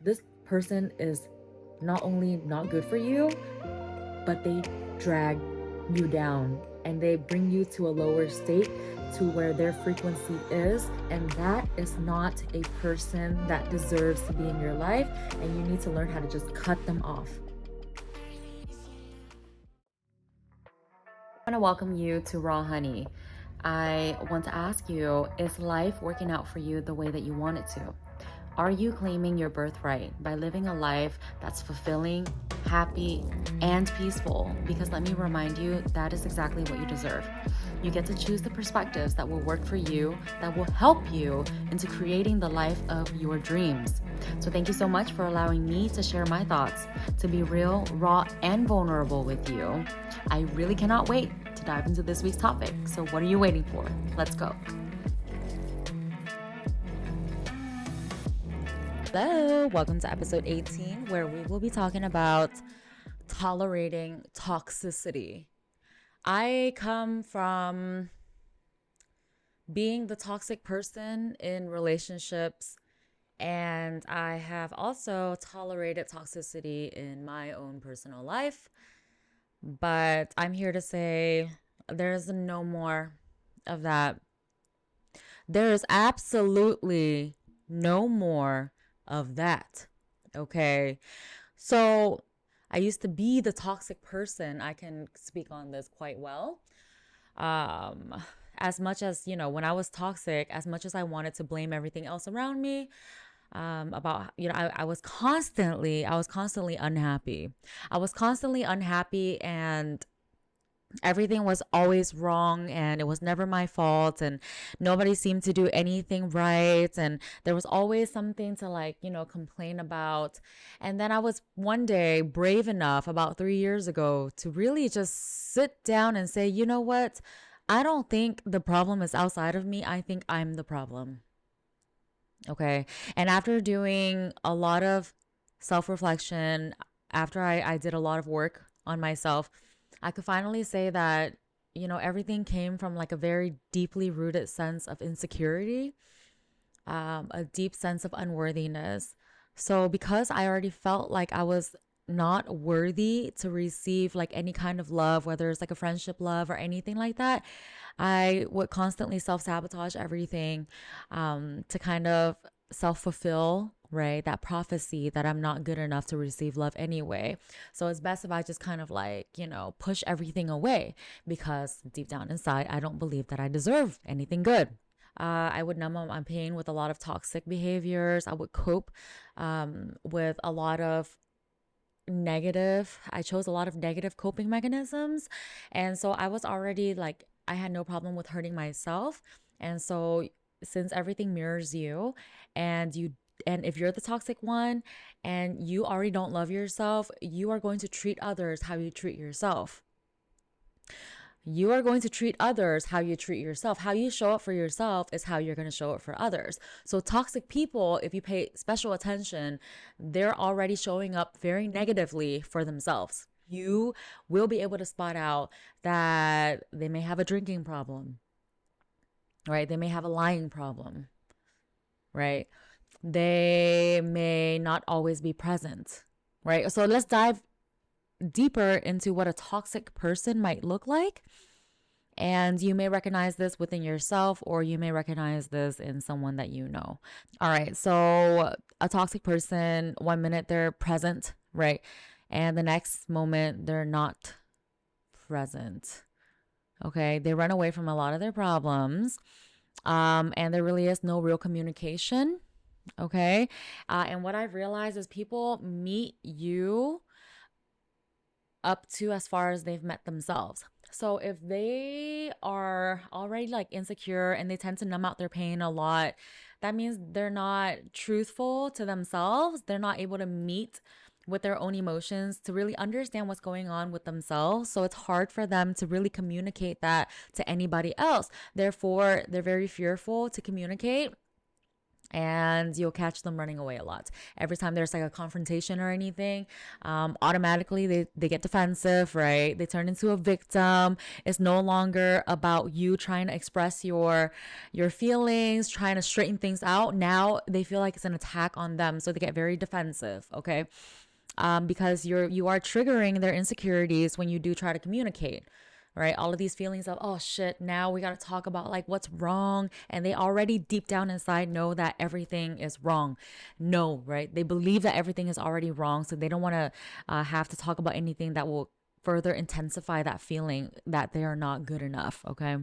this person is not only not good for you, but they drag you down and they bring you to a lower state to where their frequency is, and that is not a person that deserves to be in your life, and you need to learn how to just cut them off. I want to welcome you to Raw Honey. I want to ask you, is life working out for you the way that you want it to? Are you claiming your birthright by living a life that's fulfilling, happy, and peaceful? Because let me remind you, that is exactly what you deserve. You get to choose the perspectives that will work for you, that will help you into creating the life of your dreams. So thank you so much for allowing me to share my thoughts, to be real, raw, and vulnerable with you. I really cannot wait to dive into this week's topic. So what are you waiting for? Let's go. Hello, welcome to episode 18, where we will be talking about tolerating toxicity. I come from being the toxic person in relationships, and I have also tolerated toxicity in my own personal life. But I'm here to say there's no more of that. There is absolutely no more of that. Okay. So I used to be the toxic person. I can speak on this quite well. Um, as much as, when I was toxic, as much as I wanted to blame everything else around me, about, I was constantly unhappy. I was constantly unhappy, and everything was always wrong, and it was never my fault, and nobody seemed to do anything right, and there was always something to complain about. And then I was one day brave enough about 3 years ago to really just sit down and say, you know what, I don't think the problem is outside of me, I think I'm the problem. Okay. And after doing a lot of self-reflection, after I did a lot of work on myself, I could finally say that, everything came from like a very deeply rooted sense of insecurity, a deep sense of unworthiness. So because I already felt like I was not worthy to receive like any kind of love, whether it's like a friendship love or anything like that, I would constantly self sabotage everything, to kind of self fulfill, right? That prophecy that I'm not good enough to receive love anyway. So it's best if I just kind of push everything away, because deep down inside, I don't believe that I deserve anything good. I would numb my pain with a lot of toxic behaviors. I would cope, with a lot of I chose a lot of negative coping mechanisms. And so I was already like, I had no problem with hurting myself. And so since everything mirrors you, and if you're the toxic one and you already don't love yourself, you are going to treat others how you treat yourself. You are going to treat others how you treat yourself. How you show up for yourself is how you're going to show up for others. So toxic people, if you pay special attention, they're already showing up very negatively for themselves. You will be able to spot out that they may have a drinking problem, right? They may have a lying problem, right? They may not always be present, right? So let's dive deeper into what a toxic person might look like. And you may recognize this within yourself, or you may recognize this in someone that you know. All right. So a toxic person, 1 minute they're present, right? And the next moment they're not present. Okay. They run away from a lot of their problems. And there really is no real communication. Okay. And what I've realized is people meet you up to as far as they've met themselves. So if they are already like insecure and they tend to numb out their pain a lot, that means they're not truthful to themselves. They're not able to meet with their own emotions to really understand what's going on with themselves. So it's hard for them to really communicate that to anybody else. Therefore, they're very fearful to communicate. and you'll catch them running away a lot. Every time there's like a confrontation or anything, automatically they get defensive, right? They turn into a victim. It's no longer about you trying to express your feelings, trying to straighten things out. Now they feel like it's an attack on them, so they get very defensive, okay? Because you are triggering their insecurities when you do try to communicate, right? All of these feelings of, oh shit, now we got to talk about like what's wrong. And they already deep down inside know that everything is wrong. No, right? They believe that everything is already wrong. So they don't want to have to talk about anything that will further intensify that feeling that they are not good enough. Okay.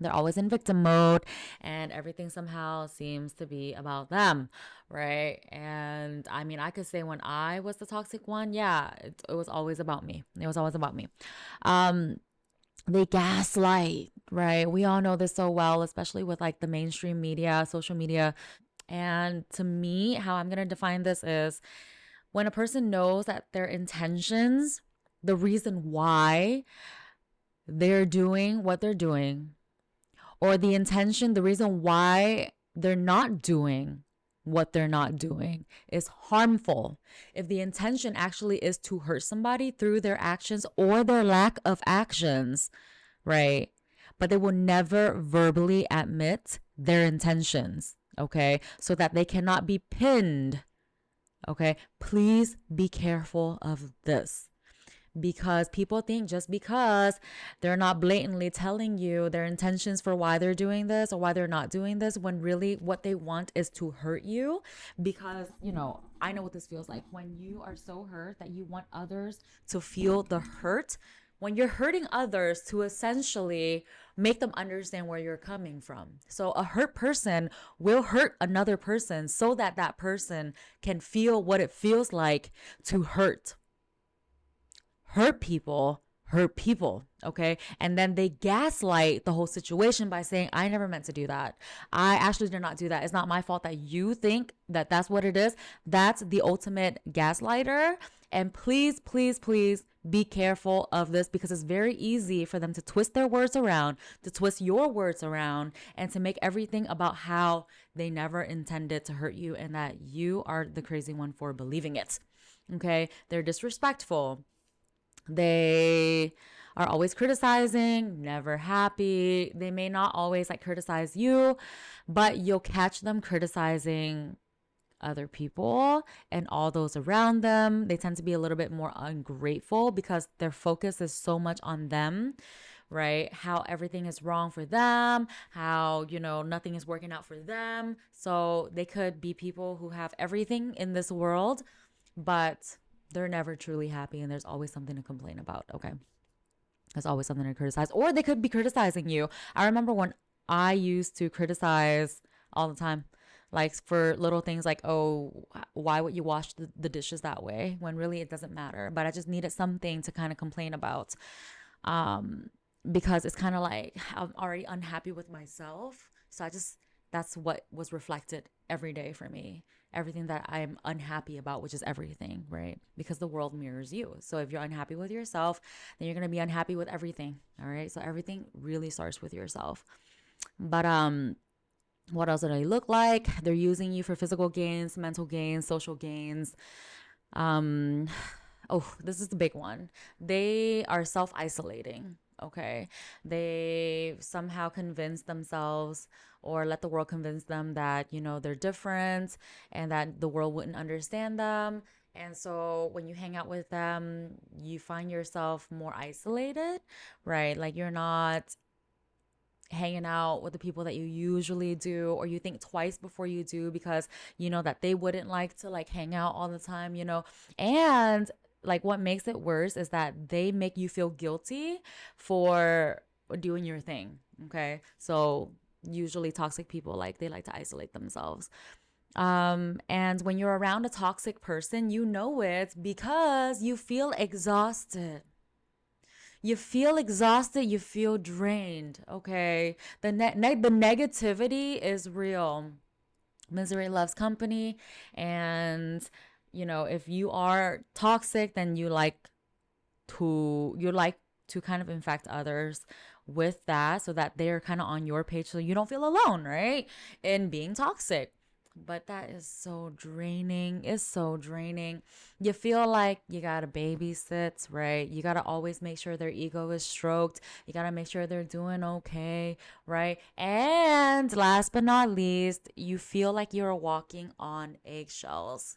They're always in victim mode, and everything somehow seems to be about them, right? And I mean, I could say when I was the toxic one, yeah, it was always about me. It was always about me. Um, they gaslight, right? We all know this so well, especially with like the mainstream media, social media. And to me, how I'm going to define this is when a person knows that their intentions, the reason why they're doing what they're doing, or the intention, the reason why they're not doing what they're not doing is harmful. If the intention actually is to hurt somebody through their actions or their lack of actions, right? But they will never verbally admit their intentions, okay? So that they cannot be pinned, okay? Please be careful of this, because people think just because they're not blatantly telling you their intentions for why they're doing this or why they're not doing this, when really what they want is to hurt you. Because, I know what this feels like when you are so hurt that you want others to feel the hurt. When you're hurting others to essentially make them understand where you're coming from. So a hurt person will hurt another person so that that person can feel what it feels like to hurt people, okay? And then they gaslight the whole situation by saying, I never meant to do that. I actually did not do that. It's not my fault that you think that that's what it is. That's the ultimate gaslighter. And please, please, please be careful of this, because it's very easy for them to twist their words around, to twist your words around, and to make everything about how they never intended to hurt you and that you are the crazy one for believing it. Okay? They're disrespectful. They are always criticizing, never happy. They may not always like criticize you, but you'll catch them criticizing other people and all those around them. They tend to be a little bit more ungrateful because their focus is so much on them, right? How everything is wrong for them, how, nothing is working out for them. So they could be people who have everything in this world, but they're never truly happy, and there's always something to complain about, okay? There's always something to criticize, or they could be criticizing you. I remember when I used to criticize all the time, like for little things like, oh, why would you wash the dishes that way, when really it doesn't matter. But I just needed something to kind of complain about, because it's kind of like I'm already unhappy with myself. So that's what was reflected every day for me. Everything that I'm unhappy about, which is everything, right? Because the world mirrors you. So if you're unhappy with yourself, then you're going to be unhappy with everything. All right. So everything really starts with yourself. But what else do they look like? They're using you for physical gains, mental gains, social gains. Um, oh, this is the big one. They are self-isolating. Okay. They somehow convince themselves, or let the world convince them that, they're different and that the world wouldn't understand them. And so when you hang out with them, you find yourself more isolated, right? Like you're not hanging out with the people that you usually do, or you think twice before you do, because you know that they wouldn't like to like hang out all the time, and like what makes it worse is that they make you feel guilty for doing your thing. Okay, so usually toxic people, like they like to isolate themselves. And when you're around a toxic person, you know it because you feel exhausted. You feel exhausted, you feel drained, okay? The negativity is real. Misery loves company, and if you are toxic, then you like to kind of infect others with that, so that they're kind of on your page, so you don't feel alone, right? In being toxic. But that is so draining. It's so draining. You feel like you gotta babysit, right? You gotta always make sure their ego is stroked. You gotta make sure they're doing okay, right? And last but not least, you feel like you're walking on eggshells.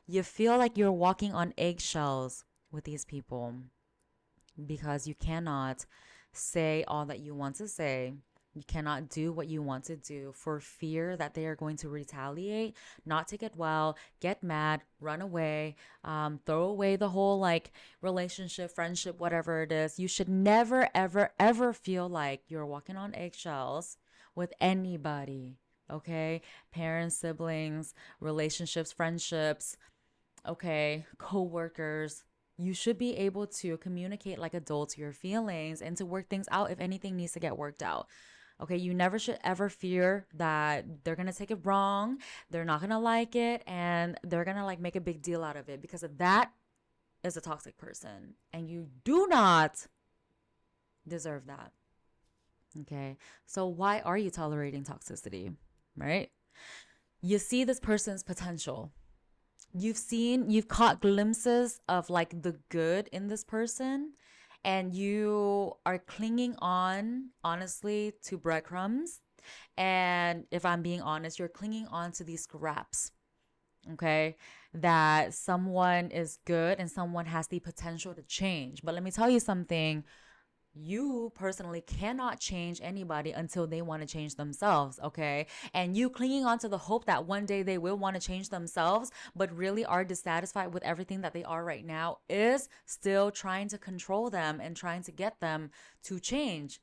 You feel like you're walking on eggshells with these people because you cannot say all that you want to say. You cannot do what you want to do for fear that they are going to retaliate, not take it well, get mad, run away, throw away the whole like relationship, friendship, whatever it is. You should never, ever, ever feel like you're walking on eggshells with anybody. Okay? Parents, siblings, relationships, friendships, okay, co-workers. You should be able to communicate like adults your feelings and to work things out if anything needs to get worked out. Okay, you never should ever fear that they're gonna take it wrong, they're not gonna like it, and they're gonna like make a big deal out of it because of that is a toxic person. And you do not deserve that. Okay, so why are you tolerating toxicity? Right? You see this person's potential, you've caught glimpses of like the good in this person, and you are clinging on honestly to breadcrumbs. And if I'm being honest, you're clinging on to these scraps, okay, that someone is good and someone has the potential to change. But let me tell you something, you personally cannot change anybody until they want to change themselves, okay? And you clinging on to the hope that one day they will want to change themselves, but really are dissatisfied with everything that they are right now, is still trying to control them and trying to get them to change.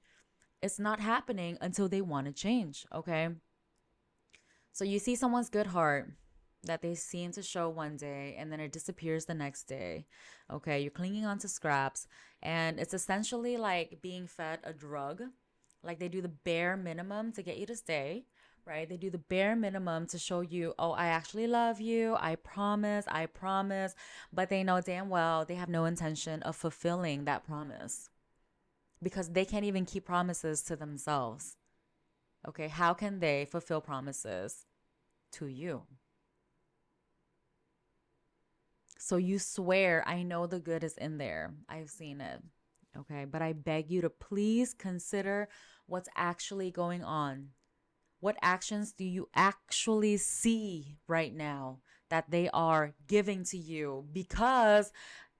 It's not happening until they want to change, okay? So you see someone's good heart that they seem to show one day and then it disappears the next day. Okay, you're clinging on to scraps, and it's essentially like being fed a drug. Like they do the bare minimum to get you to stay, right? They do the bare minimum to show you, oh, I actually love you. I promise. But they know damn well they have no intention of fulfilling that promise because they can't even keep promises to themselves. Okay, how can they fulfill promises to you? So you swear, I know the good is in there. I've seen it. Okay. But I beg you to please consider what's actually going on. What actions do you actually see right now that they are giving to you? Because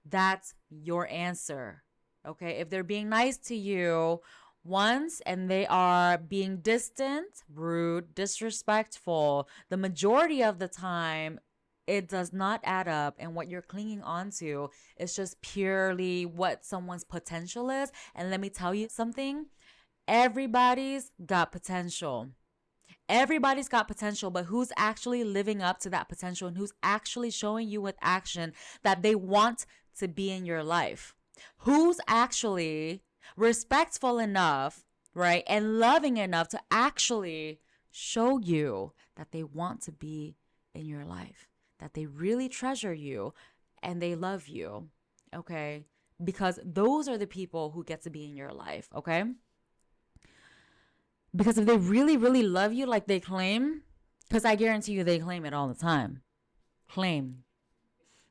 that's your answer. Okay. If they're being nice to you once and they are being distant, rude, disrespectful, the majority of the time, it does not add up. And what you're clinging on to is just purely what someone's potential is. And let me tell you something, everybody's got potential. Everybody's got potential, but who's actually living up to that potential and who's actually showing you with action that they want to be in your life? Who's actually respectful enough, right, and loving enough to actually show you that they want to be in your life, that they really treasure you and they love you, okay? Because those are the people who get to be in your life, okay? Because if they really, really love you like they claim, because I guarantee you they claim it all the time. Claim.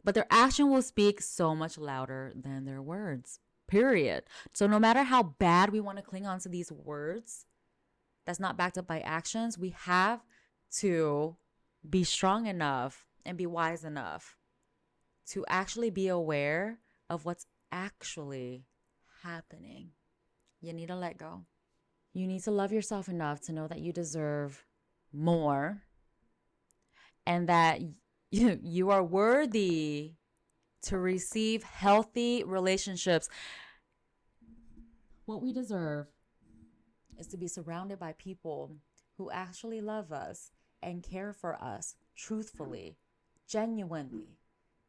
But their action will speak so much louder than their words. Period. So no matter how bad we want to cling on to these words that's not backed up by actions, we have to be strong enough and be wise enough to actually be aware of what's actually happening. You need to let go. You need to love yourself enough to know that you deserve more and that you are worthy to receive healthy relationships. What we deserve is to be surrounded by people who actually love us and care for us truthfully, genuinely.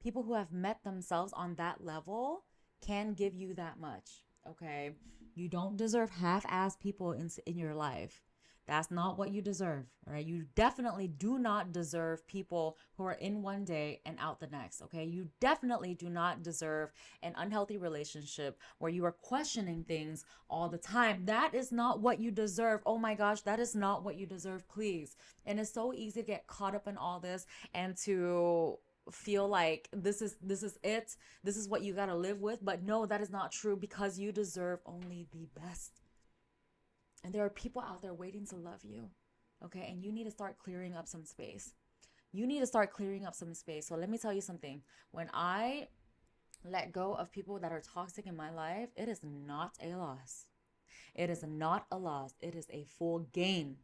People who have met themselves on that level can give you that much, okay? You don't deserve half-ass people in your life. That's not what you deserve, right? You definitely do not deserve people who are in one day and out the next, okay? You definitely do not deserve an unhealthy relationship where you are questioning things all the time. That is not what you deserve. Oh my gosh, that is not what you deserve, please. And it's so easy to get caught up in all this and to feel like this is it. This is what you got to live with, but no, that is not true because you deserve only the best. And there are people out there waiting to love you. Okay? And you need to start clearing up some space. You need to start clearing up some space. So let me tell you something. When I let go of people that are toxic in my life, it is not a loss. It is not a loss. It is a full gain.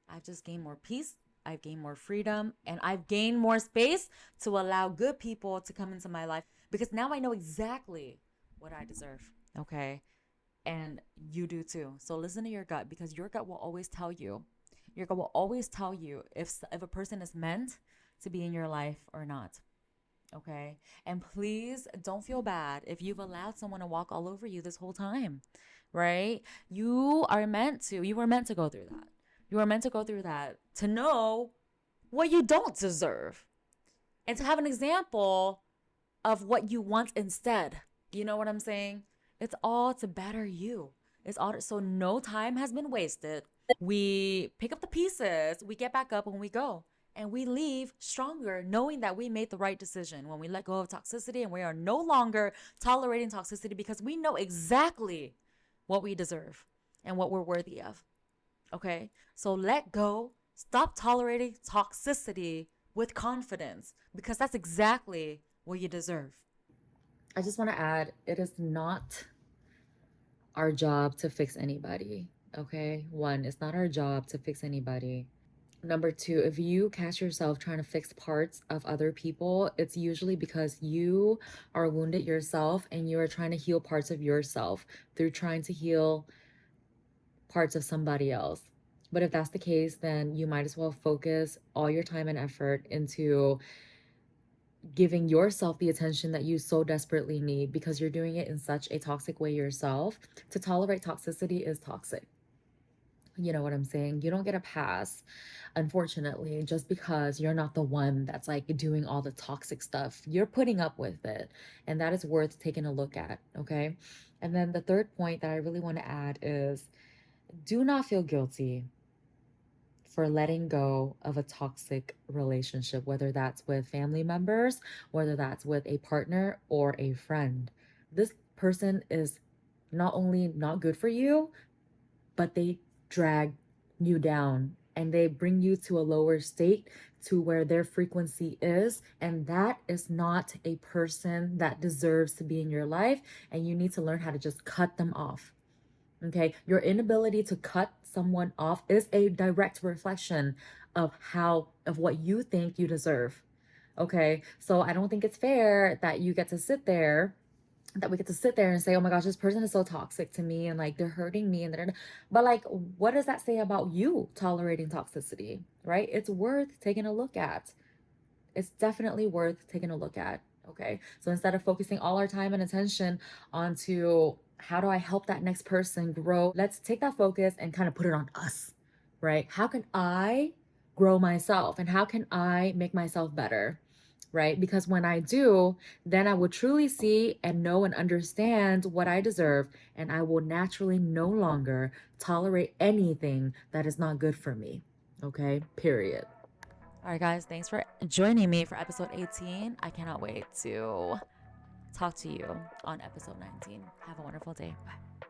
I've just gained more peace. I've gained more freedom, and I've gained more space to allow good people to come into my life because now I know exactly what I deserve. Okay? And you do too. So listen to your gut because your gut will always tell you. Your gut will always tell you if a person is meant to be in your life or not. Okay? And please don't feel bad if you've allowed someone to walk all over you this whole time. Right? You were meant to go through that. You were meant to go through that to know what you don't deserve and to have an example of what you want instead. You know what I'm saying? It's all to better you. It's all so no time has been wasted. We pick up the pieces, we get back up and we go. And we leave stronger knowing that we made the right decision when we let go of toxicity and we are no longer tolerating toxicity because we know exactly what we deserve and what we're worthy of. Okay? So let go, stop tolerating toxicity with confidence because that's exactly what you deserve. I just want to add it is not our job to fix anybody. Okay? One, it's not our job to fix anybody. Number two, if you catch yourself trying to fix parts of other people, it's usually because you are wounded yourself and you are trying to heal parts of yourself through trying to heal parts of somebody else. But if that's the case, then you might as well focus all your time and effort into giving yourself the attention that you so desperately need because you're doing it in such a toxic way yourself. To tolerate toxicity is toxic. You know what I'm saying? You don't get a pass, unfortunately, just because you're not the one that's like doing all the toxic stuff. You're putting up with it, and that is worth taking a look at, okay? And then the third point that I really want to add is do not feel guilty for letting go of a toxic relationship, whether that's with family members, whether that's with a partner or a friend. This person is not only not good for you, but they drag you down and they bring you to a lower state to where their frequency is. And that is not a person that deserves to be in your life. And you need to learn how to just cut them off. Okay, your inability to cut someone off is a direct reflection of what you think you deserve. Okay, so I don't think it's fair that you get to sit there that we get to sit there and say, oh my gosh, this person is so toxic to me and like they're hurting me and but like what does that say about you tolerating toxicity, right? It's worth taking a look at. It's definitely worth taking a look at. Okay. So instead of focusing all our time and attention onto how do I help that next person grow, let's take that focus and kind of put it on us, right? How can I grow myself and how can I make myself better? Right? Because when I do, then I will truly see and know and understand what I deserve, and I will naturally no longer tolerate anything that is not good for me. Okay? Period. All right, guys, thanks for joining me for episode 18. I cannot wait to talk to you on episode 19. Have a wonderful day. Bye.